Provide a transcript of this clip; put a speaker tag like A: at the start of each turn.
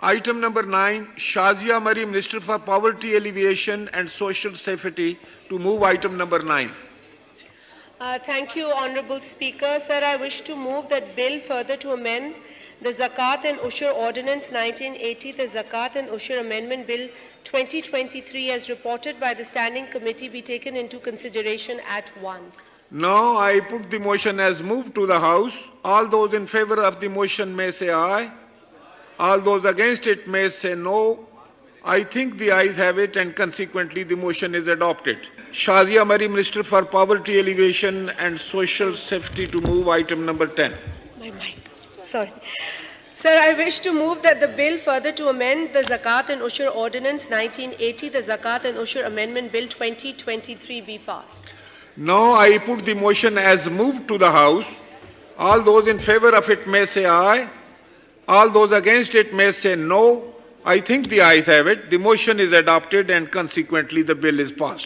A: Item number 9, Shazia Marri, Minister for Poverty Alleviation and Social Safety, to move item number 9.
B: Thank you, Honourable Speaker. Sir, I wish to move that bill further to amend the Zakat and Usher Ordinance 1980, the Zakat and Usher Amendment Bill 2023, as reported by the Standing Committee, be taken into consideration at once.
A: Now I put the motion as moved to the House. All those in favor of the motion may say aye. All those against it may say no. I think the ayes have it, and consequently the motion is adopted. Shazia Marri, Minister for Poverty Alleviation and Social Safety, to move item number 10.
B: My mic. Sorry. Sir, I wish to move that the bill further to amend the Zakat and Usher Ordinance 1980, the Zakat and Usher Amendment Bill 2023, be passed.
A: Now I put the motion as moved to the House. All those in favor of it may say aye. All those against it may say no. I think the ayes have it. The motion is adopted, and consequently the bill is passed.